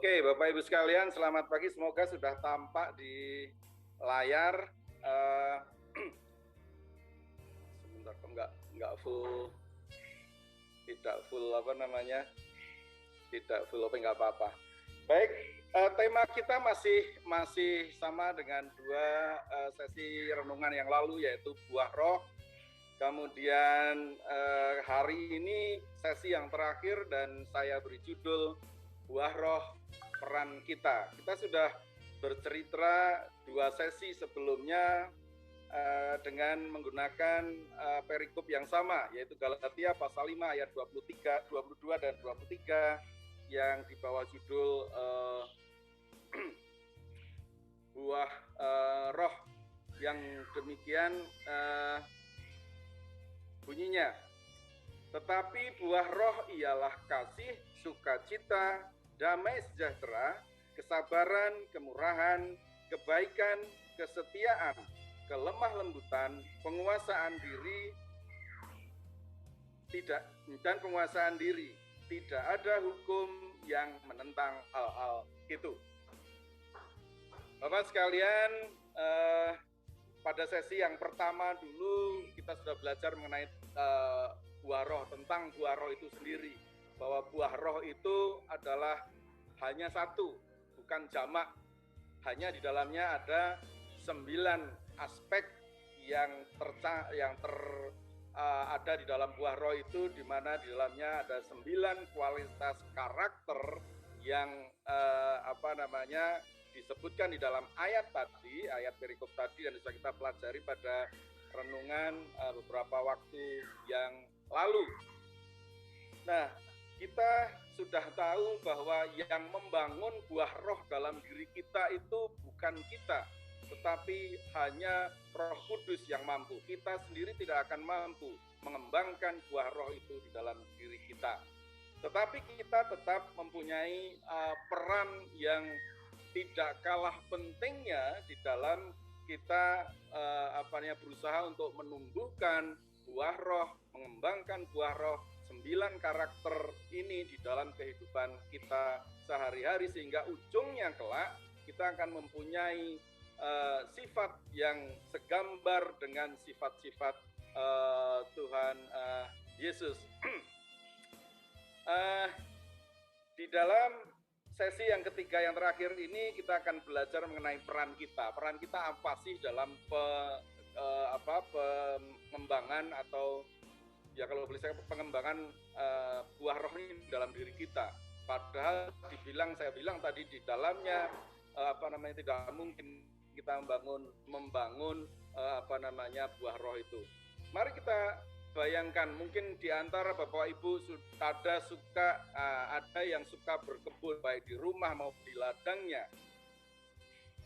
Oke, Bapak Ibu sekalian, selamat pagi. Semoga sudah tampak di layar. Sebentar, kok nggak full, tidak full tidak full, oke, nggak apa-apa. Baik, tema kita masih sama dengan dua sesi renungan yang lalu, yaitu buah roh. Kemudian hari ini sesi yang terakhir dan saya beri judul buah roh peran kita. Kita sudah bercerita dua sesi sebelumnya dengan menggunakan perikop yang sama, yaitu Galatia pasal 5 ayat 23, 22 dan 23 yang di bawah judul buah roh, yang demikian bunyinya. Tetapi buah roh ialah kasih, sukacita, damai sejahtera, kesabaran, kemurahan, kebaikan, kesetiaan, kelemah lembutan, penguasaan diri, dan penguasaan diri. Tidak ada hukum yang menentang hal-hal itu. Bapak sekalian, pada sesi yang pertama dulu kita sudah belajar mengenai buah roh, tentang buah roh itu sendiri, bahwa buah roh itu adalah hanya satu, bukan jamak. Hanya di dalamnya ada 9 aspek yang ada di dalam buah roh itu, di mana di dalamnya ada 9 kualitas karakter yang disebutkan di dalam ayat tadi, ayat perikop tadi, dan sudah kita pelajari pada renungan beberapa waktu yang lalu. Nah, kita sudah tahu bahwa yang membangun buah roh dalam diri kita itu bukan kita, tetapi hanya Roh Kudus yang mampu. Kita sendiri tidak akan mampu mengembangkan buah roh itu di dalam diri kita. Tetapi kita tetap mempunyai peran yang tidak kalah pentingnya di dalam kita berusaha untuk menumbuhkan buah roh, mengembangkan buah roh 9 karakter ini di dalam kehidupan kita sehari-hari, sehingga ujungnya kelak kita akan mempunyai sifat yang segambar dengan sifat-sifat Tuhan Yesus. Di dalam sesi yang ketiga yang terakhir ini kita akan belajar mengenai peran kita. Peran kita apa sih dalam pengembangan, atau ya kalau boleh saya, pengembangan buah roh ini dalam diri kita. Padahal saya bilang tadi di dalamnya tidak mungkin kita membangun buah roh itu. Mari kita bayangkan, mungkin di antara Bapak Ibu ada yang suka berkebun baik di rumah maupun di ladangnya.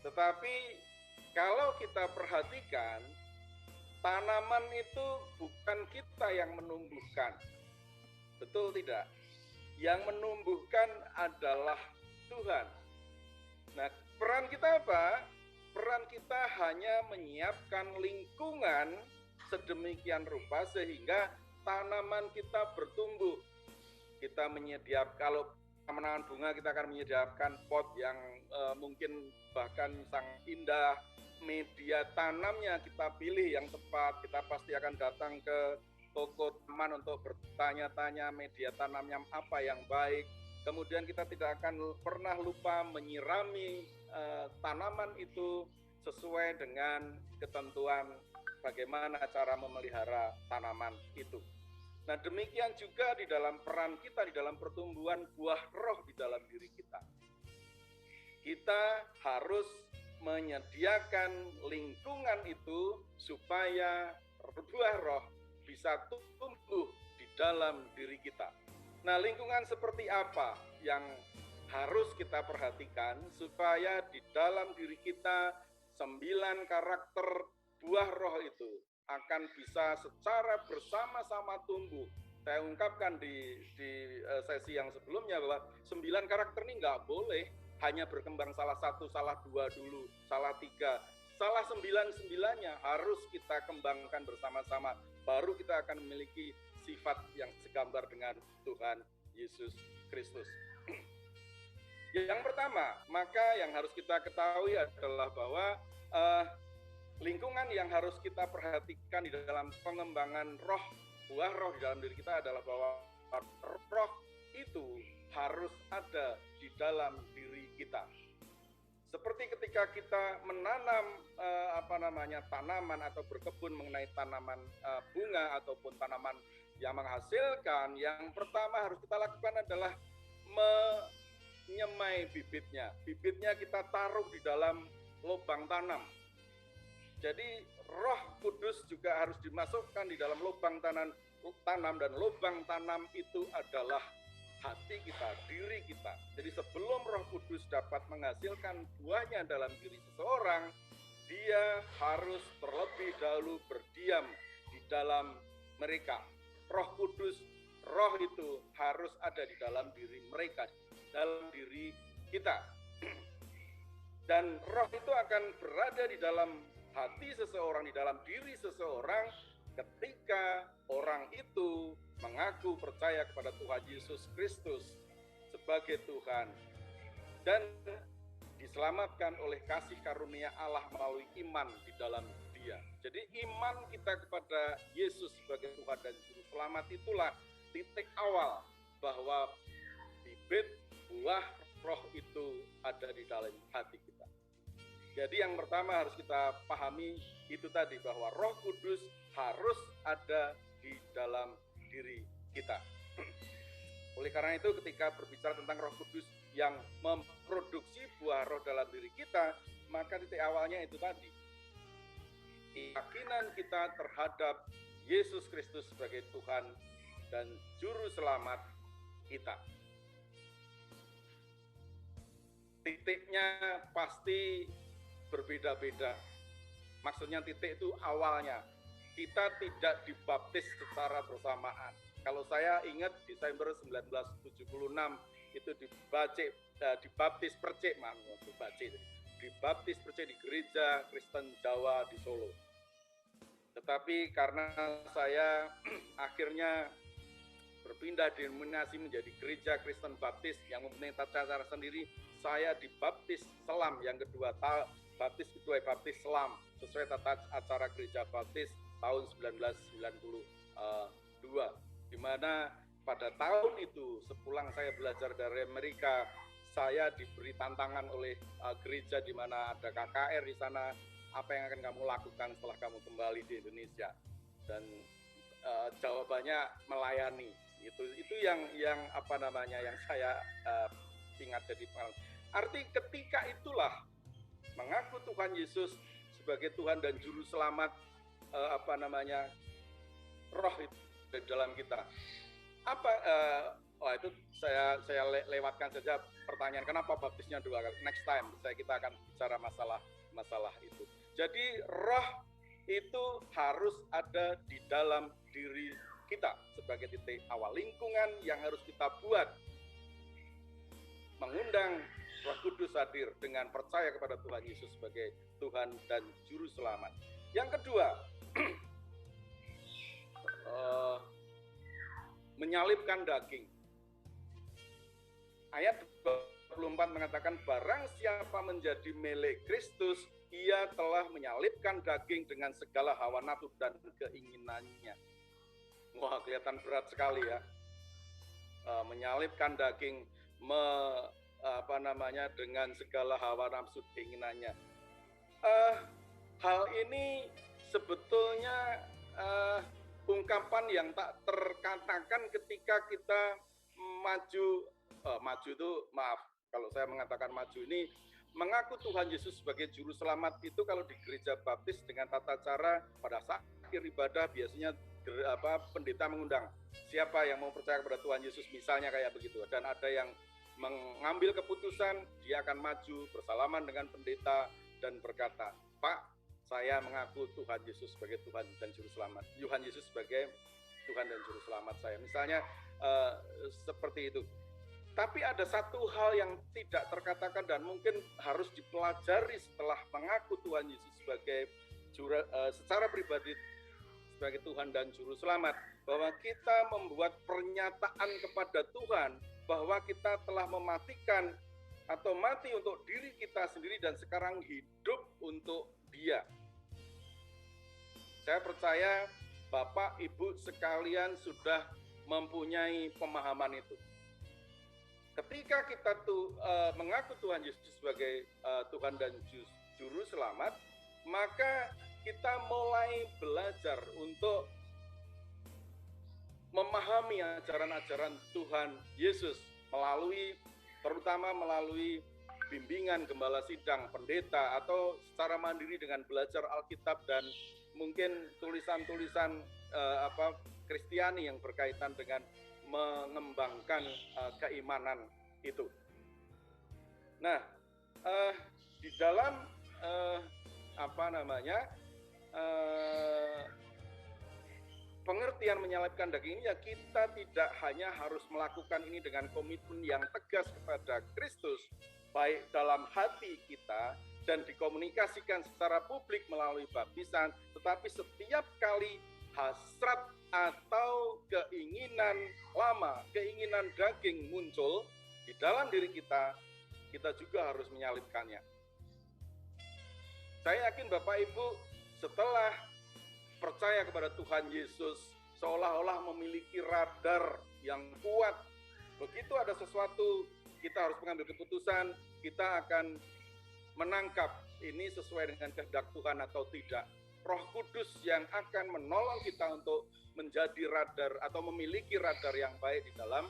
Tetapi kalau kita perhatikan, tanaman itu bukan kita yang menumbuhkan. Betul tidak? Yang menumbuhkan adalah Tuhan. Nah, peran kita apa? Peran kita hanya menyiapkan lingkungan sedemikian rupa sehingga tanaman kita bertumbuh. Kita menyediakan, kalau menanam bunga, kita akan menyediakan pot yang mungkin bahkan sangat indah. Media tanamnya kita pilih yang tepat. Kita pasti akan datang ke toko taman untuk bertanya-tanya media tanamnya apa yang baik. Kemudian kita tidak akan pernah lupa menyirami tanaman itu sesuai dengan ketentuan bagaimana cara memelihara tanaman itu. Nah, demikian juga di dalam peran kita di dalam pertumbuhan buah roh di dalam diri kita. Kita harus menyediakan lingkungan itu supaya buah roh bisa tumbuh di dalam diri kita. Nah, lingkungan seperti apa yang harus kita perhatikan supaya di dalam diri kita 9 karakter buah roh itu akan bisa secara bersama-sama tumbuh. Saya ungkapkan di sesi yang sebelumnya bahwa 9 karakter ini nggak boleh hanya berkembang salah satu, salah dua dulu, salah tiga. Salah 9-9-nya harus kita kembangkan bersama-sama. Baru kita akan memiliki sifat yang segambar dengan Tuhan Yesus Kristus. Yang pertama, maka yang harus kita ketahui adalah bahwa lingkungan yang harus kita perhatikan di dalam pengembangan roh, buah roh di dalam diri kita adalah bahwa roh itu harus ada di dalam diri kita. Seperti ketika kita menanam tanaman atau berkebun mengenai tanaman bunga ataupun tanaman yang menghasilkan, yang pertama harus kita lakukan adalah menyemai bibitnya. Bibitnya kita taruh di dalam lubang tanam. Jadi Roh Kudus juga harus dimasukkan di dalam lubang tanam, dan lubang tanam itu adalah hati kita, diri kita. Jadi sebelum Roh Kudus dapat menghasilkan buahnya dalam diri seseorang, dia harus terlebih dahulu berdiam di dalam mereka. Roh Kudus, roh itu harus ada di dalam diri mereka, dalam diri kita. Dan roh itu akan berada di dalam hati seseorang, di dalam diri seseorang ketika orang itu mengaku percaya kepada Tuhan Yesus Kristus sebagai Tuhan dan diselamatkan oleh kasih karunia Allah melalui iman di dalam Dia. Jadi iman kita kepada Yesus sebagai Tuhan dan Juru Selamat itulah titik awal bahwa bibit buah roh itu ada di dalam hati kita. Jadi yang pertama harus kita pahami itu tadi, bahwa Roh Kudus harus ada di dalam diri kita. Oleh karena itu ketika berbicara tentang Roh Kudus yang memproduksi buah roh dalam diri kita, maka titik awalnya itu tadi, keyakinan kita terhadap Yesus Kristus sebagai Tuhan dan Juru Selamat kita. Titiknya pasti berbeda-beda. Maksudnya titik itu awalnya. Kita tidak dibaptis secara bersamaan. Kalau saya ingat Desember 1976 itu dibaptis percik, dibaptis percik di gereja Kristen Jawa di Solo. Tetapi karena saya akhirnya berpindah denominasi menjadi gereja Kristen Baptis yang mempunyai tata cara sendiri, saya dibaptis selam yang kedua, baptis selam sesuai tata acara gereja Baptis tahun 1992, di mana pada tahun itu sepulang saya belajar dari Amerika, saya diberi tantangan oleh gereja di mana ada KKR di sana, apa yang akan kamu lakukan setelah kamu kembali di Indonesia? Dan jawabannya melayani. Itu yang saya ingat jadi pengalaman. Arti ketika itulah mengaku Tuhan Yesus sebagai Tuhan dan Juru Selamat, roh itu di dalam kita. Itu saya lewatkan saja pertanyaan kenapa baptisnya 2 kali. Next time kita akan bicara masalah itu. Jadi roh itu harus ada di dalam diri kita sebagai titik awal. Lingkungan yang harus kita buat mengundang Roh Kudus hadir dengan percaya kepada Tuhan Yesus sebagai Tuhan dan Juru Selamat. Yang kedua, menyalibkan daging. Ayat 24 mengatakan, barang siapa menjadi milik Kristus, ia telah menyalibkan daging dengan segala hawa nafsu dan keinginannya. Wah, kelihatan berat sekali ya. Menyalibkan daging, dengan segala hawa nafsu keinginannya. Hal ini sebetulnya ungkapan yang tak terkatakan ketika kita maju itu, maaf kalau saya mengatakan maju ini, mengaku Tuhan Yesus sebagai Juru Selamat itu kalau di gereja Baptis dengan tata cara pada saat akhir ibadah biasanya pendeta mengundang siapa yang mau percaya kepada Tuhan Yesus, misalnya kayak begitu, dan ada yang mengambil keputusan, dia akan maju bersalaman dengan pendeta dan berkata, Pak, saya mengaku Tuhan Yesus sebagai Tuhan dan Juru Selamat, Tuhan Yesus sebagai Tuhan dan Juru Selamat saya, misalnya seperti itu. Tapi ada satu hal yang tidak terkatakan dan mungkin harus dipelajari setelah mengaku Tuhan Yesus sebagai secara pribadi sebagai Tuhan dan Juru Selamat, bahwa kita membuat pernyataan kepada Tuhan bahwa kita telah mematikan atau mati untuk diri kita sendiri dan sekarang hidup untuk Dia. Saya percaya Bapak, Ibu sekalian sudah mempunyai pemahaman itu. Ketika kita mengaku Tuhan Yesus sebagai Tuhan dan Juru Selamat, maka kita mulai belajar untuk memahami ajaran-ajaran Tuhan Yesus terutama melalui bimbingan gembala sidang, pendeta, atau secara mandiri dengan belajar Alkitab dan mungkin tulisan-tulisan Kristiani yang berkaitan dengan mengembangkan keimanan itu. Nah, di dalam pengertian menyalibkan daging ini, ya kita tidak hanya harus melakukan ini dengan komitmen yang tegas kepada Kristus, baik dalam hati kita dan dikomunikasikan secara publik melalui baptisan, tetapi setiap kali hasrat atau keinginan lama, keinginan daging muncul di dalam diri kita, kita juga harus menyalibkannya. Saya yakin Bapak Ibu setelah percaya kepada Tuhan Yesus seolah-olah memiliki radar yang kuat. Begitu ada sesuatu, kita harus mengambil keputusan, kita akan menangkap ini sesuai dengan kehendak Tuhan atau tidak. Roh Kudus yang akan menolong kita untuk menjadi radar atau memiliki radar yang baik di dalam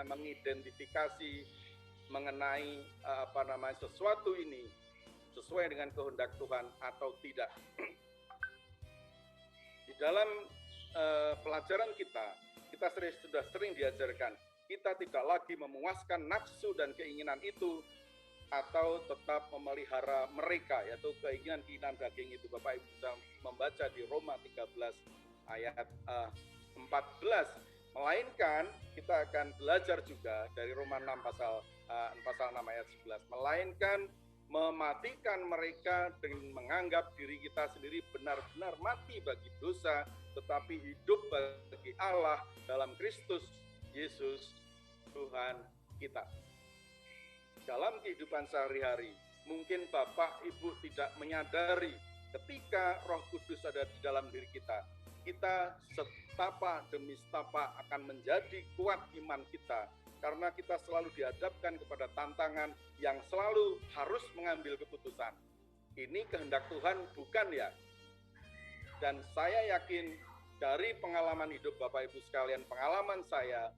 mengidentifikasi mengenai sesuatu ini sesuai dengan kehendak Tuhan atau tidak. Di dalam pelajaran kita sudah sering diajarkan, kita tidak lagi memuaskan nafsu dan keinginan itu, atau tetap memelihara mereka, yaitu keinginan daging itu. Bapak Ibu bisa membaca di Roma 13 ayat 14. Melainkan kita akan belajar juga dari Roma 6 pasal 6 ayat 11. Melainkan mematikan mereka dengan menganggap diri kita sendiri benar-benar mati bagi dosa, tetapi hidup bagi Allah dalam Kristus Yesus Tuhan kita. Dalam kehidupan sehari-hari, mungkin Bapak Ibu tidak menyadari ketika Roh Kudus ada di dalam diri kita, kita setapa demi setapa akan menjadi kuat iman kita, karena kita selalu dihadapkan kepada tantangan yang selalu harus mengambil keputusan. Ini kehendak Tuhan bukan ya? Dan saya yakin dari pengalaman hidup Bapak Ibu sekalian, pengalaman saya,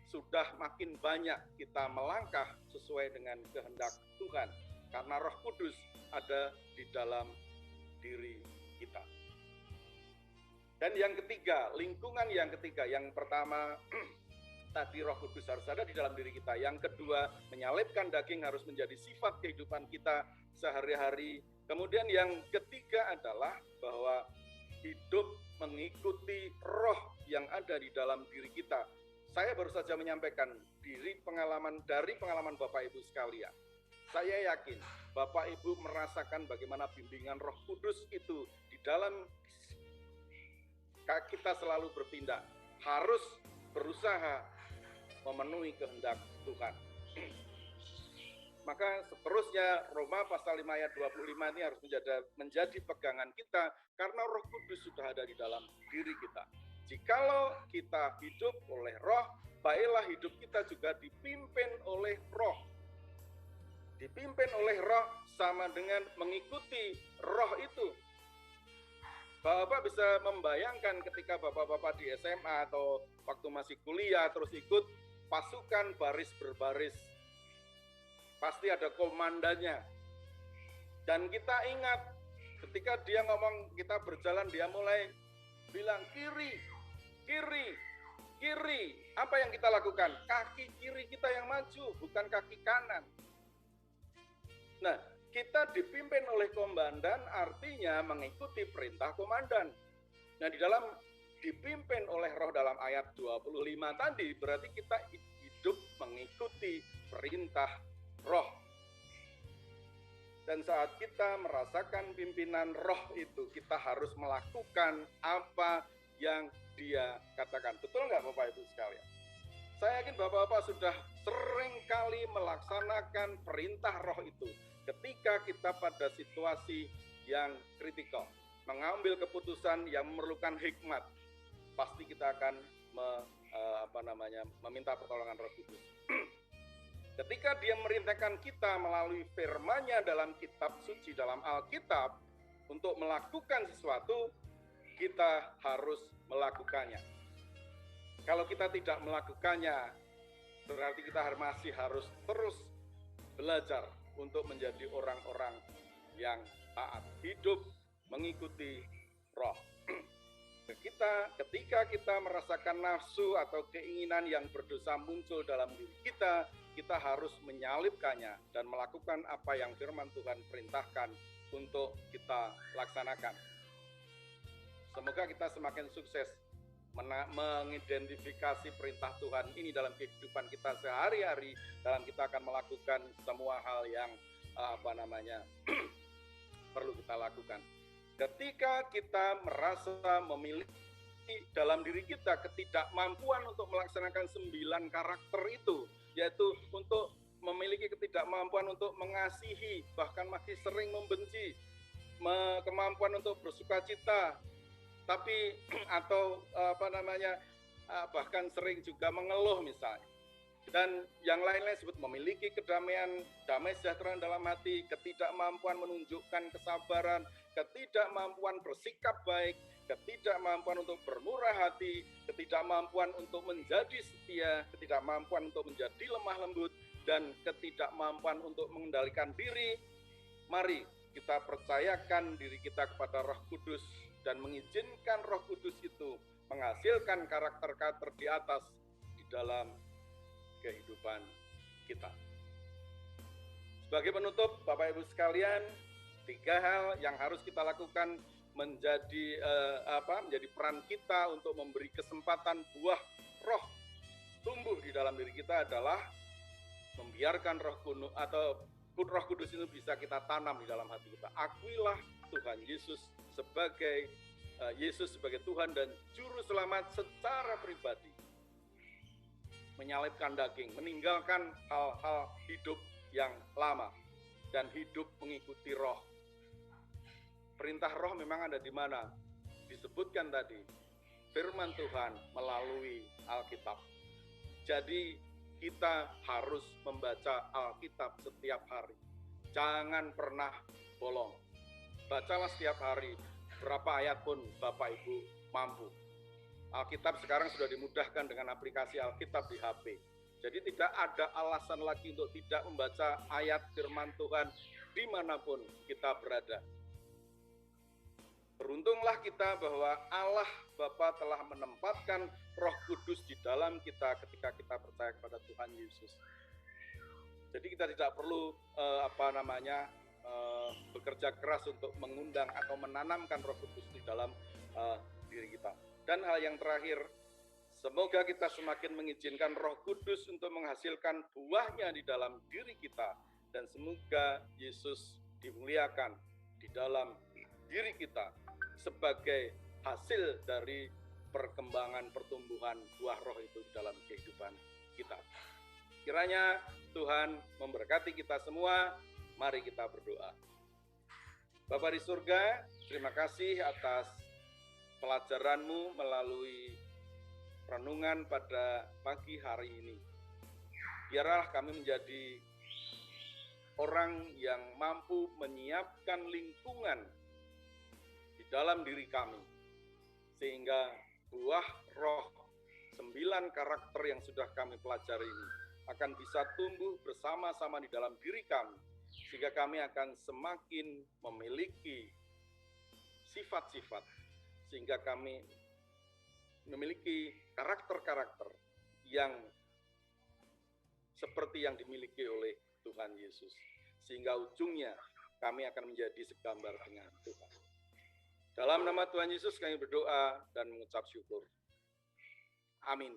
sudah makin banyak kita melangkah sesuai dengan kehendak Tuhan, karena Roh Kudus ada di dalam diri kita. Dan yang ketiga, lingkungan yang ketiga, yang pertama tadi Roh Kudus harus ada di dalam diri kita. Yang kedua, menyalibkan daging harus menjadi sifat kehidupan kita sehari-hari. Kemudian yang ketiga adalah bahwa hidup mengikuti roh yang ada di dalam diri kita. Saya baru saja menyampaikan dari pengalaman Bapak Ibu sekalian. Saya yakin Bapak Ibu merasakan bagaimana bimbingan Roh Kudus itu di dalam kita selalu bertindak, harus berusaha memenuhi kehendak Tuhan. Maka seterusnya Roma pasal 5 ayat 25 ini harus menjadi pegangan kita, karena Roh Kudus sudah ada di dalam diri kita. Jikalau kita hidup oleh roh, baiklah hidup kita juga dipimpin oleh roh. Dipimpin oleh roh sama dengan mengikuti roh itu. Bapak bisa membayangkan ketika bapak-bapak di SMA atau waktu masih kuliah terus ikut pasukan baris berbaris. Pasti ada komandannya. Dan kita ingat ketika dia ngomong, kita berjalan, dia mulai bilang kiri, kiri, kiri. Apa yang kita lakukan? Kaki kiri kita yang maju, bukan kaki kanan. Nah, kita dipimpin oleh komandan artinya mengikuti perintah komandan. Nah, di dalam dipimpin oleh roh dalam ayat 25 tadi, berarti kita hidup mengikuti perintah roh. Dan saat kita merasakan pimpinan roh itu, kita harus melakukan apa yang dia katakan. Betul nggak Bapak Ibu sekalian? Saya yakin Bapak-Bapak sudah sering kali melaksanakan perintah roh itu ketika kita pada situasi yang kritikal, mengambil keputusan yang memerlukan hikmat, pasti kita akan meminta pertolongan Roh Kudus. Ketika Dia merintahkan kita melalui firman-Nya dalam kitab suci, dalam Alkitab, untuk melakukan sesuatu, kita harus melakukannya. Kalau kita tidak melakukannya, berarti kita masih harus terus belajar untuk menjadi orang-orang yang taat, hidup mengikuti roh. Ketika kita merasakan nafsu atau keinginan yang berdosa muncul dalam diri kita, kita harus menyalibkannya dan melakukan apa yang firman Tuhan perintahkan untuk kita laksanakan. Semoga kita semakin sukses mengidentifikasi perintah Tuhan ini dalam kehidupan kita sehari-hari, dalam kita akan melakukan semua hal yang perlu kita lakukan. Ketika kita merasa memiliki dalam diri kita ketidakmampuan untuk melaksanakan 9 karakter itu, yaitu untuk memiliki ketidakmampuan untuk mengasihi, bahkan masih sering membenci, kemampuan untuk bersukacita, tapi bahkan sering juga mengeluh misalnya, dan yang lain-lain sebut memiliki kedamaian, damai sejahtera dalam hati, ketidakmampuan menunjukkan kesabaran, ketidakmampuan bersikap baik, ketidakmampuan untuk bermurah hati, ketidakmampuan untuk menjadi setia, ketidakmampuan untuk menjadi lemah lembut, dan ketidakmampuan untuk mengendalikan diri. Mari kita percayakan diri kita kepada Roh Kudus dan mengizinkan Roh Kudus itu menghasilkan karakter-karakter di atas di dalam kehidupan kita. Sebagai penutup, Bapak Ibu sekalian, 3 hal yang harus kita lakukan menjadi peran kita untuk memberi kesempatan buah roh tumbuh di dalam diri kita adalah membiarkan Roh Kudus itu bisa kita tanam di dalam hati kita. Akuilah Tuhan Yesus sebagai Tuhan dan Juru Selamat secara pribadi. Menyalibkan daging, meninggalkan hal-hal hidup yang lama dan hidup mengikuti roh. Perintah roh memang ada di mana? Disebutkan tadi, firman Tuhan melalui Alkitab. Jadi kita harus membaca Alkitab setiap hari. Jangan pernah bolong. Bacalah setiap hari, berapa ayat pun Bapak Ibu mampu. Alkitab sekarang sudah dimudahkan dengan aplikasi Alkitab di HP. Jadi tidak ada alasan lagi untuk tidak membaca ayat firman Tuhan dimanapun kita berada. Beruntunglah kita bahwa Allah Bapa telah menempatkan Roh Kudus di dalam kita ketika kita percaya kepada Tuhan Yesus. Jadi kita tidak perlu bekerja keras untuk mengundang atau menanamkan Roh Kudus di dalam diri kita. Dan hal yang terakhir, semoga kita semakin mengizinkan Roh Kudus untuk menghasilkan buahnya di dalam diri kita. Dan semoga Yesus dimuliakan di dalam diri kita sebagai hasil dari perkembangan pertumbuhan buah roh itu di dalam kehidupan kita. Kiranya Tuhan memberkati kita semua. Mari kita berdoa. Bapa di surga, terima kasih atas pelajaran-Mu melalui renungan pada pagi hari ini. Biarlah kami menjadi orang yang mampu menyiapkan lingkungan di dalam diri kami, sehingga buah roh 9 karakter yang sudah kami pelajari ini akan bisa tumbuh bersama-sama di dalam diri kami, sehingga kami akan semakin memiliki sifat-sifat, sehingga kami memiliki karakter-karakter yang seperti yang dimiliki oleh Tuhan Yesus, sehingga ujungnya kami akan menjadi segambar dengan Tuhan. Dalam nama Tuhan Yesus kami berdoa dan mengucap syukur. Amin.